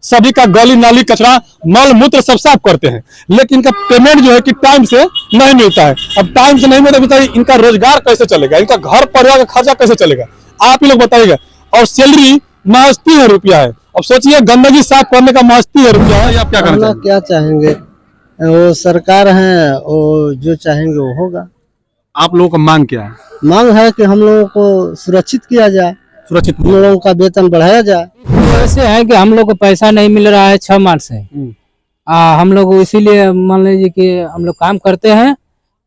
सभी का गली नाली कचरा मल मूत्र सब साफ करते हैं, लेकिन इनका पेमेंट जो है कि टाइम से नहीं मिलता है। अब टाइम से नहीं मिलता बताइए इनका रोजगार कैसे चलेगा, इनका घर परिवार का खर्चा कैसे चलेगा, आप ही लोग बताइएगा। और सैलरी महज 3,000 रुपया है। अब सोचिए गंदगी साफ करने का महज 3,000 रुपया है, आप क्या करना क्या चाहेंगे? वो सरकार है, वो जो चाहेंगे वो होगा। आप लोगों का मांग क्या है? मांग है कि हम लोगों को सुरक्षित किया जाए, सुरक्षित हम लोगों का वेतन बढ़ाया जाए। ऐसे है कि हम लोग को पैसा नहीं मिल रहा है 6 माह से। हम लोग इसीलिए मान लीजिए कि हम लोग काम करते हैं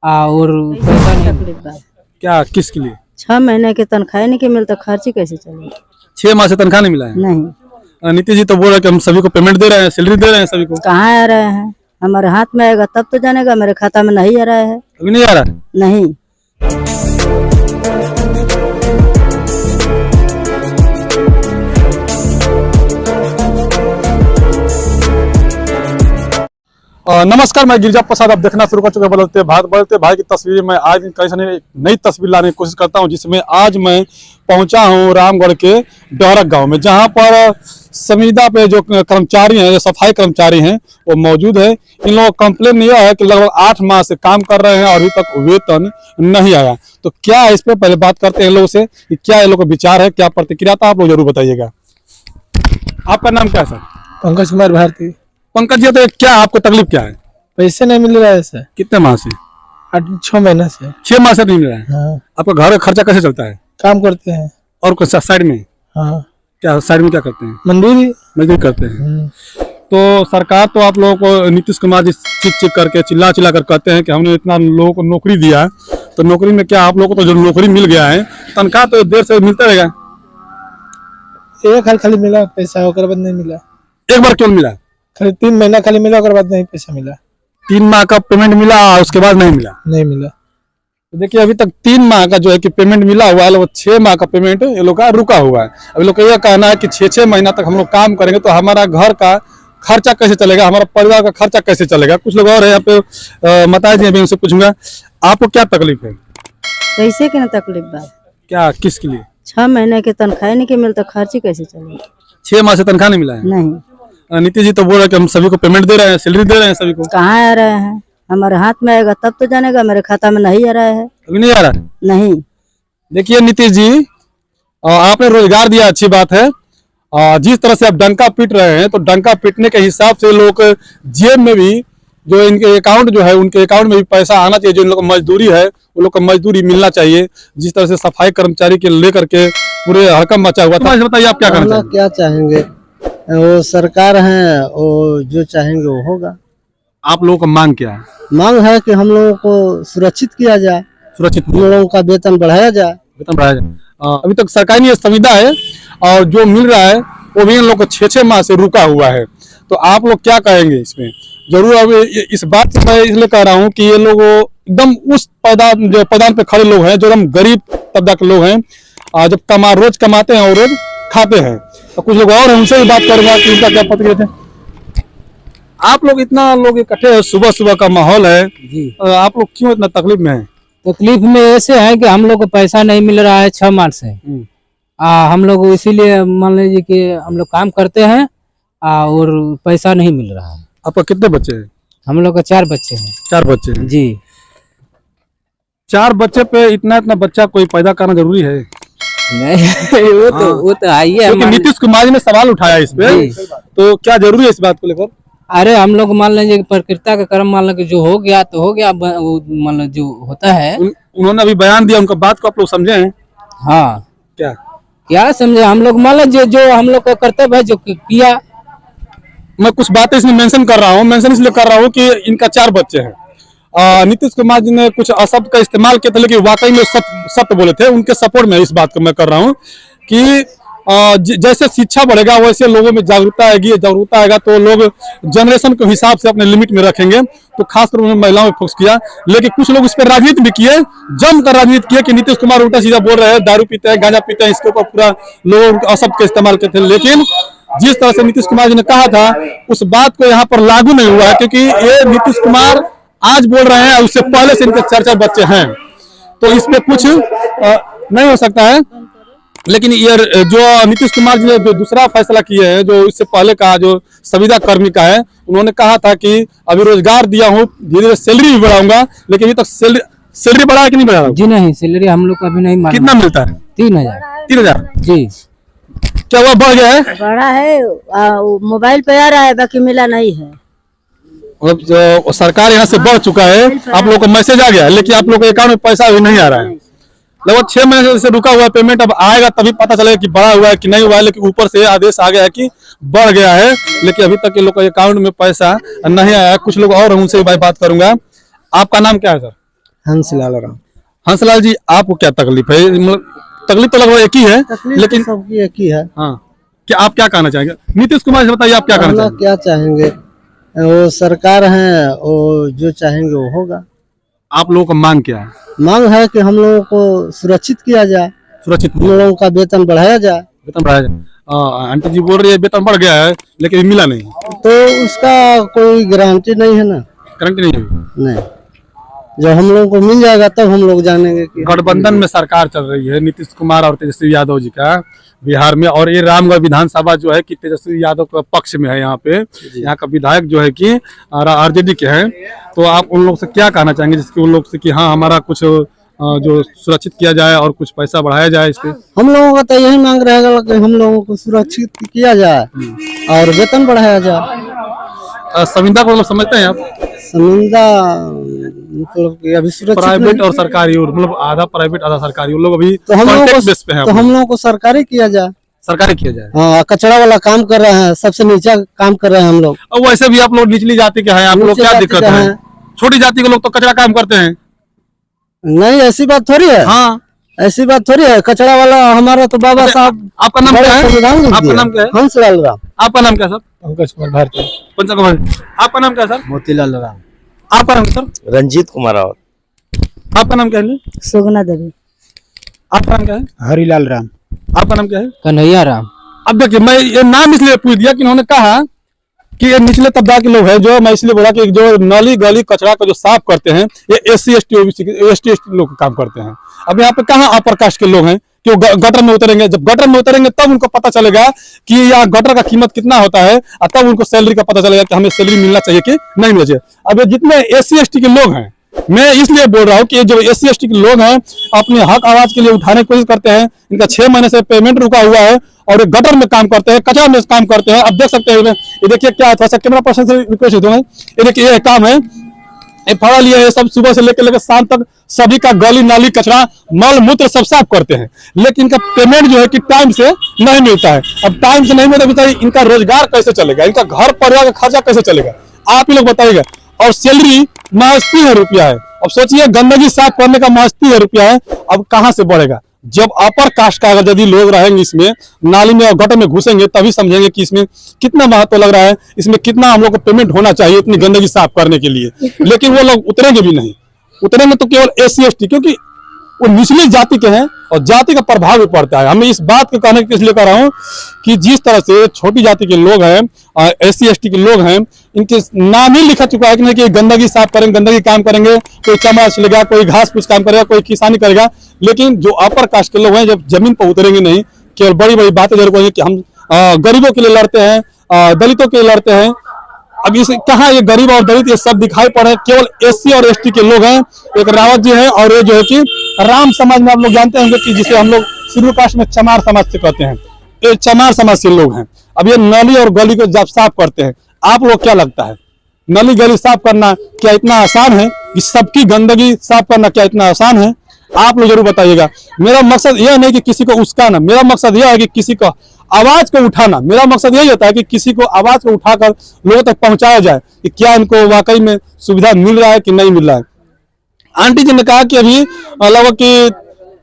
और पैसा नहीं। क्या किसके लिए? 6 महीने की तनख्वाह नहीं मिलता, खर्ची कैसे चलेगा? 6 माह से तनख्वाह नहीं मिला है? नहीं। नीतीश जी तो बोल रहे कि हम सभी को पेमेंट दे रहे हैं, सैलरी दे रहे हैं सभी को। कहाँ आ रहे हैं? हमारे हाथ में आएगा तब तो जानेगा, मेरे खाता में नहीं आ रहा है। अभी नहीं आ रहा है? नहीं। नमस्कार, मैं गिरिजा प्रसाद। आप देखना शुरू कर चुके बदलते भाई की तस्वीर में आज कहीं से नई तस्वीर लाने की कोशिश करता हूं, जिसमें आज मैं पहुंचा हूं रामगढ़ के डहरक गांव में, जहां पर संविदा पे जो कर्मचारी हैं, जो सफाई कर्मचारी हैं, वो मौजूद है। इन लोगों का कंप्लेन यह है कि लगभग 8 माह से काम कर रहे हैं और अभी तक वेतन नहीं आया। तो क्या है इस पर पहले बात करते हैं लोगों से कि क्या ये लोग का विचार है, क्या प्रतिक्रिया था, आप लोग जरूर बताइएगा। आपका नाम क्या है सर? पंकज कुमार भारती। पंकज जी, तो क्या आपको तकलीफ क्या है? पैसे नहीं मिल रहा है सर। कितने माह से? 6 महीने से। 6 माह से नहीं मिल रहा है? हाँ। आपका घर का खर्चा कैसे चलता है? काम करते हैं। और कुछ साइड में? हाँ। क्या साइड में क्या करते हैं? मजदूरी करते हैं। तो सरकार तो आप लोगों को, नीतीश कुमार जी चिक करके चिल्ला कर कहते हैं कि हमने इतना लोगों को नौकरी दिया है, तो नौकरी में क्या आप लोगों को तो जो नौकरी मिल गया है, तनख्वाह तो देर से मिलता रहेगा। एक हाल खाली मिला पैसा, ओकर बाद नहीं मिला। एक बार क्यों मिला? खाली 3 महीना खाली मिला, ओकर बाद नहीं पैसा मिला। 3 माह का पेमेंट मिला, उसके बाद नहीं मिला। तो देखिए अभी तक 3 माह का जो है कि पेमेंट मिला हुआ है, 6 माह का पेमेंट ये लोग का रुका हुआ है। अभी लोग का यह कहना है कि 6 महीना तक हम लोग काम करेंगे तो हमारा घर का खर्चा कैसे चलेगा, हमारा परिवार का खर्चा कैसे चलेगा। कुछ लोग और है यहाँ पे, माता जी, अभी उनसे पूछूंगा, आपको क्या तकलीफ है? पैसे की ना तकलीफ बात। क्या किसके लिए? 6 महीने की तनख्वाह नहीं मिलता, खर्ची कैसे चलेगा? 6 माह से तनख्वाह नहीं मिला है? नहीं। नीतीश जी तो बोल रहे कि हम सभी को पेमेंट दे रहे हैं, सैलरी दे रहे हैं सभी को। कहाँ आ रहे हैं? हमारे हाथ में आएगा तब तो जानेगा, मेरे खाता में नहीं आ रहा है। अभी नहीं आ रहा है? नहीं। देखिए नीतीश जी, आपने रोजगार दिया, अच्छी बात है। जिस तरह से आप डंका पीट रहे हैं, तो डंका पीटने के हिसाब से लोग जेब में भी, जो इनके अकाउंट जो है, उनके अकाउंट में भी पैसा आना चाहिए। जो इन लोग को मजदूरी है, वो लोग को मजदूरी मिलना चाहिए। जिस तरह से सफाई कर्मचारी के लेकर के पूरे हड़कम मचा हुआ था। बताइए आप क्या करना चाहिए? क्या चाहेंगे? वो सरकार है, वो जो चाहेंगे वो होगा। आप लोगों का मांग क्या है? मांग है कि हम लोगों को सुरक्षित किया जाए, सुरक्षित, हम लोगों का वेतन बढ़ाया जाए। वेतन बढ़ाया जाए। अभी तक सरकारी संविदा है और जो मिल रहा है वो भी इन लोग को 6 माह से रुका हुआ है। तो आप लोग क्या कहेंगे इसमें? जरूर अब इस बात से मैं इसलिए कह रहा हूँ कि ये लोग एकदम उस पैदान पे खड़े लोग हैं, जो एकदम गरीब तबका के लोग हैं, जब रोज कमाते हैं और रोज खाते हैं। तो कुछ लोग और उनसे भी बात करूंगा कि उनका क्या प्रतिक्रिया है। आप लोग इतना लोग इकट्ठे हैं, सुबह सुबह का माहौल है जी, आप लोग क्यों इतना तकलीफ में है? तकलीफ में ऐसे है कि हम लोग को पैसा नहीं मिल रहा है 6 माह से। हम लोग इसीलिए मान लीजिए कि हम लोग काम करते हैं और पैसा नहीं मिल रहा है। आपका कितने बच्चे हैं? हम लोग का 4 बच्चे हैं। 4 बच्चे हैं जी। 4 बच्चे पे इतना बच्चा कोई पैदा करना जरूरी है? नहीं, वो तो आइए। क्योंकि नीतीश कुमार जी ने सवाल उठाया इस पे, तो क्या जरूरी है इस बात को लेकर? अरे हम लोग मान लीजिए प्रकृति का कर्म, मान लो जो हो गया तो हो गया, मान लो जो होता है। उन्होंने अभी बयान दिया, उनका बात को आप लोग समझे हैं? हाँ। क्या समझे? हम लोग मान लो जो हम लोग का कर्तव्य है जो किया। मैं कुछ बातें इसमें मेंशन कर रहा हूँ, मेंशन इसलिए कर रहा हूँ कि इनका 4 बच्चे हैं। नीतीश कुमार जी ने कुछ अशब्द का इस्तेमाल किया था, लेकिन वाकई में सत्य बोले थे। उनके सपोर्ट में इस बात को मैं कर रहा हूँ कि जैसे शिक्षा बढ़ेगा वैसे लोगों में जागरूकता आएगा तो लोग जनरेशन के हिसाब से अपने लिमिट में रखेंगे। तो खासकर उन्होंने महिलाओं में फोकस किया, लेकिन कुछ लोग इस पर राजनीति भी किए, जमकर राजनीति किए कि नीतीश कुमार उल्टा सीधा बोल रहे हैं, दारू पीते हैं, गांजा पीते हैं। इसके ऊपर पूरा लोग अशब्द का इस्तेमाल करते थे। लेकिन जिस तरह से नीतीश कुमार जी ने कहा था, उस बात को यहाँ पर लागू नहीं हुआ है, क्योंकि ये नीतीश कुमार आज बोल रहे हैं, उससे पहले से इनके 4 बच्चे हैं। तो इसमें कुछ नहीं हो सकता है। लेकिन ये जो नीतीश कुमार जी ने जो दूसरा फैसला किए हैं, जो इससे पहले का जो संविदा कर्मी का है, उन्होंने कहा था कि अभी रोजगार दिया हूँ, धीरे धीरे सैलरी भी बढ़ाऊंगा, लेकिन अभी तक सैलरी बढ़ा है कि नहीं बढ़ा? जी नहीं, सैलरी हम लोग को अभी नहीं मालूम। कितना मिलता है? 3000। 3000 जी। क्या हुआ, बढ़ गया है? बड़ा है, वो मोबाइल पे आ रहा है, बाकी मिला नहीं है। मतलब जो सरकार यहाँ से बढ़ चुका है, आप लोग को मैसेज आ गया है, लेकिन आप लोग के अकाउंट में पैसा अभी नहीं आ रहा है। लगभग 6 महीने से रुका हुआ है पेमेंट, अब आएगा तभी पता चलेगा कि बढ़ा हुआ है कि नहीं हुआ है, लेकिन ऊपर से आदेश आ गया है कि बढ़ गया है, लेकिन अभी तक ये लोग के अकाउंट में पैसा नहीं आया है। कुछ लोग और उनसे भी बात करूंगा। आपका नाम क्या है सर? हंसलाल राम। हंसलाल जी, आपको क्या तकलीफ है? मतलब तकलीफ तो लगभग एक ही है, लेकिन सबकी एक ही है। हाँ, क्या आप क्या कहना चाहेंगे? नीतीश कुमार से बताइए, आप क्या कहना चाहेंगे? क्या चाहेंगे, वो सरकार है, वो जो चाहेंगे वो होगा। आप लोगों का मांग क्या है? मांग है कि हम लोगों को सुरक्षित किया जाए, सुरक्षित हम लोगों का वेतन बढ़ाया जाए। वेतन बढ़ाया जाए। आंटी जी बोल रही है वेतन बढ़ गया है, लेकिन मिला नहीं, तो उसका कोई गारंटी नहीं है ना। गारंटी नहीं हुई। नहीं, जब हम लोगों को मिल जाएगा तब हम लोग जानेंगे कि गठबंधन में सरकार चल रही है नीतीश कुमार और तेजस्वी यादव जी का बिहार में, और ये रामगढ़ विधानसभा जो है कि तेजस्वी यादव के पक्ष में है। यहाँ पे यहाँ का विधायक जो है कि आरजेडी के हैं, तो आप उन लोग से क्या कहना चाहेंगे जिसके उन लोग से कि हाँ हमारा कुछ जो सुरक्षित किया जाए और कुछ पैसा बढ़ाया जाए इस पे? हम लोगों का तो यही मांग रहेगा कि हम लोगों को सुरक्षित किया जाए और वेतन बढ़ाया जाए। संविदा को मतलब समझते हैं आप? संविदा मतलब कि अभी सुरक्षित प्राइवेट और सरकारी, और मतलब आधा प्राइवेट आधा सरकारी, उन लोग अभी तो हम लोगों बेस पे हैं। तो हम लोगों को सरकारी किया जाए, सरकारी किया जाए। हाँ, कचरा वाला काम कर रहे हैं, सबसे नीचा काम कर रहे हैं हम लोग। और वैसे भी आप लोग निचली जाति के हैं, आप लोग क्या दिक्कत है? छोटी जाति के लोग तो कचरा काम करते हैं। नहीं, ऐसी बात थोड़ी है। हाँ, ऐसी बात थोड़ी है। कचरा वाला हमारा तो बाबा साहब। आपका नाम क्या है? आपका नाम क्या है? हंसलाल राम। आपका नाम क्या है सर? पंकज कुमार भारती। पंकज कुमार। आपका नाम क्या है सर? मोतीलाल राम। आपका नाम सर? रंजीत कुमार रावत। आपका नाम क्या है? सुगना देवी। आपका नाम क्या है? हरिलाल राम। आपका नाम क्या है? कन्हैया राम। अब देखिए, मैं ये नाम इसलिए पूछ दिया कि उन्होंने कहा कि ये निचले तबका के लोग हैं, जो मैं इसलिए बोला कि जो नाली गली कचरा को जो साफ करते हैं, ये SC ST लोग काम करते हैं। अब यहाँ पे कहाँ अपर कास्ट के लोग हैं कि वो गटर में उतरेंगे? जब गटर में उतरेंगे तब उनको पता चलेगा कि यहाँ गटर का कीमत कितना होता है, और तब उनको सैलरी का पता चलेगा कि हमें सैलरी मिलना चाहिए कि नहीं मिलना चाहिए। अब ये जितने SC ST के लोग हैं, मैं इसलिए बोल रहा हूँ कि जो SC ST के लोग हैं अपने हक आवाज के लिए उठाने की कोशिश करते हैं। इनका 6 महीने से पेमेंट रुका हुआ है और ये गटर में काम करते हैं, कचरा में काम करते हैं। अब देख सकते हैं, ये देखिए क्या है, थोड़ा सा कैमरा पर्सन से रिक्वेस्ट दूंगा। ये देखिए, ये काम है, ये फड़ा लिए है, सब सुबह से लेकर शाम तक सभी का गली नाली कचरा मल मूत्र सब साफ करते हैं, लेकिन इनका पेमेंट जो है कि टाइम से नहीं मिलता है। अब टाइम से नहीं मिलता, बताइए इनका रोजगार कैसे चलेगा, इनका घर परिवार का खर्चा कैसे चलेगा, आप ही लोग बताइएगा। और सैलरी महज 3000 रुपया है। अब सोचिए, गंदगी साफ करने का महज 3000 रुपया है, अब कहाँ से बढ़ेगा? जब अपर कास्ट का अगर यदि लोग रहेंगे इसमें नाली में और गटर में घुसेंगे, तभी समझेंगे कि इसमें कितना महत्व लग रहा है, इसमें कितना हम लोग को पेमेंट होना चाहिए इतनी गंदगी साफ करने के लिए। लेकिन वो लोग उतरेंगे भी नहीं, उतरेंगे तो केवल SC ST, क्योंकि वो निचली जाति के हैं और जाति का प्रभाव भी पड़ता है। हमें इस बात को कहने के लिए कह रहा हूँ कि जिस तरह से छोटी जाति के लोग हैं, SC ST के लोग हैं, इनके नाम ही लिखा चुका है कि नहीं कि गंदगी साफ करेंगे, गंदगी काम करेंगे, कोई चमड़ा छिलेगा, कोई घास फूस काम करेगा, कोई किसानी करेगा। लेकिन जो अपर कास्ट के लोग हैं, जब जमीन पर उतरेंगे नहीं, केवल बड़ी बड़ी बातें जरूर करेंगे कि हम गरीबों के लिए लड़ते हैं, दलितों के लिए लड़ते हैं। अब इस कहाँ ये गरीब और दलित ये सब दिखाई पड़ रहे हैं, केवल SC और ST के लोग हैं। एक रावत जी हैं, और ये जो है कि राम समाज में आप लोग जानते होंगे कि जिसे हम लोग शेड्यूल कास्ट में चमार समाज से कहते हैं, ये चमार समाज के लोग हैं। अब ये नाली और गली को जब साफ करते हैं, आप लोग क्या लगता है, नाली गली साफ करना क्या इतना आसान है? कि सबकी गंदगी साफ करना क्या इतना आसान है? आप लोग जरूर बताइएगा। मेरा मकसद यह नहीं कि किसी को उस्काना, मेरा मकसद यह है कि किसी को आवाज को उठाना। मेरा मकसद यही होता है कि किसी को आवाज को उठाकर लोगों तक पहुंचाया जाए कि क्या इनको वाकई में सुविधा मिल रहा है कि नहीं मिल रहा है। आंटी जी ने कहा कि अभी लगभग कि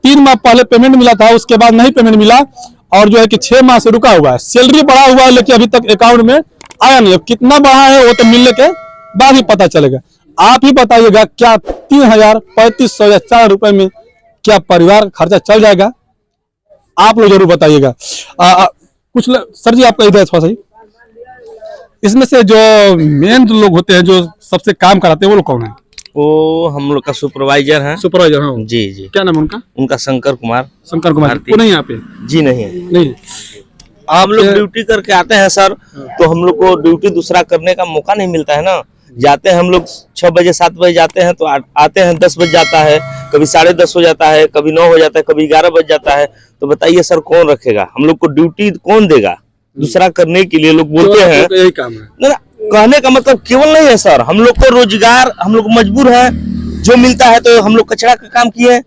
3 माह पहले पेमेंट मिला था, उसके बाद नहीं पेमेंट मिला, और जो है कि 6 माह से रुका हुआ है। सैलरी बढ़ा हुआ है, लेकिन अभी तक अकाउंट में आया नहीं। अब कितना बढ़ा है वो तो मिलने के बाद ही पता चलेगा। आप ही बताइएगा, क्या 3000, 3500 या 4 रुपए में क्या परिवार खर्चा चल जाएगा? आप लोग जरूर बताइएगा। कुछ सर जी, आपका इधर थोड़ा सही, इसमें से जो मेन लोग होते हैं जो सबसे काम कराते हैं, वो लोग कौन है? वो हम लोग का सुपरवाइजर है। सुपरवाइजर? हाँ जी जी। क्या नाम है उनका? उनका शंकर कुमार। शंकर कुमार। भारती। वो नहीं यहाँ पे? जी नहीं। नहीं। हम लोग ड्यूटी करके आते हैं सर, तो हम लोग को ड्यूटी दूसरा करने का मौका नहीं मिलता है ना। जाते हैं हम लोग 6 बजे 7 बजे जाते हैं, तो आते हैं 10 बज जाता है, कभी 10:30 हो जाता है, कभी 9 हो जाता है, कभी 11 बज जाता है। तो बताइए सर कौन रखेगा हम लोग को? ड्यूटी कौन देगा दूसरा करने के लिए? लोग बोलते हैं यही काम है ना, कहने का मतलब केवल नहीं है सर, हम लोग को रोजगार, हम लोग मजबूर है, जो मिलता है तो हम लोग कचरा का काम किए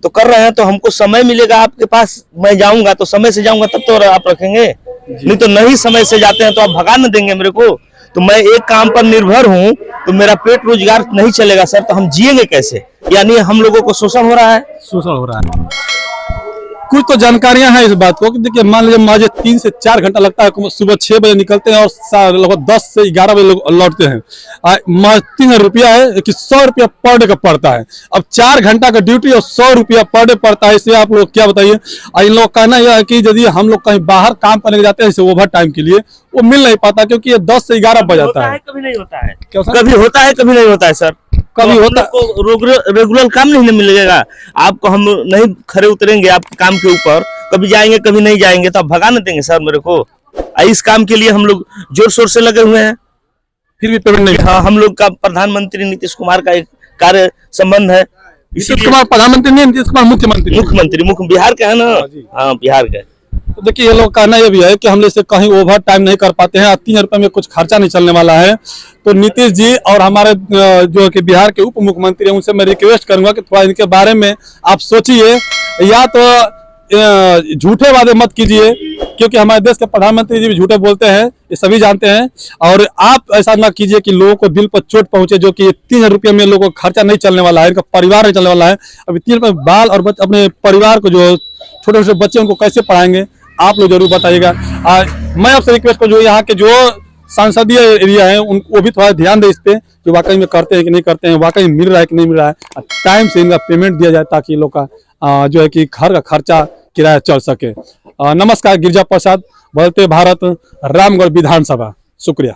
तो कर रहे हैं, तो हमको समय मिलेगा आपके पास, मैं जाऊंगा तो समय से जाऊंगा तब तो आप रखेंगे, नहीं तो नहीं समय से जाते हैं तो आप भगा न देंगे मेरे को। तो मैं एक काम पर निर्भर हूँ, तो मेरा पेट रोजगार नहीं चलेगा सर, तो हम जिएंगे कैसे? यानी हम लोगों को शोषण हो रहा है। शोषण हो रहा है। कुछ तो जानकारियां हैं इस बात को कि देखिए, मान लीजिए मुझे 3 से 4 घंटा लगता है, सुबह 6 बजे निकलते हैं और लगभग 10 से 11 बजे लोग लौटते हैं। 3 रुपया है कि 100 रुपया पर डे का पड़ता है। अब 4 घंटा का ड्यूटी और 100 रुपया पर डे पड़ता है, इससे आप लोग क्या बताइए। इन लोग कहना यह है कि यदि हम लोग कहीं बाहर काम करने जाते हैं ओवर टाइम के लिए, वो मिल नहीं पाता, क्योंकि ये 10 से 11 बज जाता है। कभी नहीं होता है, क्या सर? कभी होता है कभी नहीं होता है सर। कभी तो होता को रेगुलर काम नहीं मिलेगा आपको, हम नहीं खड़े उतरेंगे आपके काम के ऊपर, कभी जाएंगे कभी नहीं जाएंगे, तो आप भगा न देंगे सर मेरे को। इस काम के लिए हम लोग जोर शोर से लगे हुए हैं, फिर भी पेमेंट नहीं। हाँ, हम लोग का प्रधानमंत्री नीतीश कुमार का एक कार्य संबंध है। नीतीश कुमार प्रधानमंत्री नहीं, नीतीश कुमार मुख्यमंत्री मुख्य बिहार का है ना। हाँ बिहार का। तो देखिए, ये लोग कहना ये भी है कि हम जैसे कहीं ओवर टाइम नहीं कर पाते हैं, 3 रुपए में कुछ खर्चा नहीं चलने वाला है। तो नीतीश जी और हमारे जो कि बिहार के उप मुख्यमंत्री हैं, उनसे मैं रिक्वेस्ट करूंगा कि थोड़ा इनके बारे में आप सोचिए, या तो झूठे वादे मत कीजिए, क्योंकि हमारे देश के प्रधानमंत्री जी भी झूठे बोलते हैं, ये सभी जानते हैं। और आप ऐसा ना कीजिए कि लोगों को दिल पर चोट पहुंचे, जो कि 3 रुपये में लोगों को खर्चा नहीं चलने वाला है, इनका परिवार नहीं चलने वाला है। अभी 3 रुपये बाल और अपने परिवार को, जो छोटे छोटे बच्चे उनको कैसे पढ़ाएंगे, आप लोग जरूर बताइएगा। मैं आपसे रिक्वेस्ट करूँ, जो यहाँ के जो संसदीय एरिया है वो भी थोड़ा ध्यान दे इस पे, कि वाकई में करते हैं कि नहीं करते हैं, वाकई मिल रहा है कि नहीं मिल रहा है, टाइम से इनका पेमेंट दिया जाए, ताकि लोग का जो है कि घर का खर्चा किराया चल सके। नमस्कार, गिरिजा प्रसाद, बदलते भारत, रामगढ़ विधानसभा। शुक्रिया।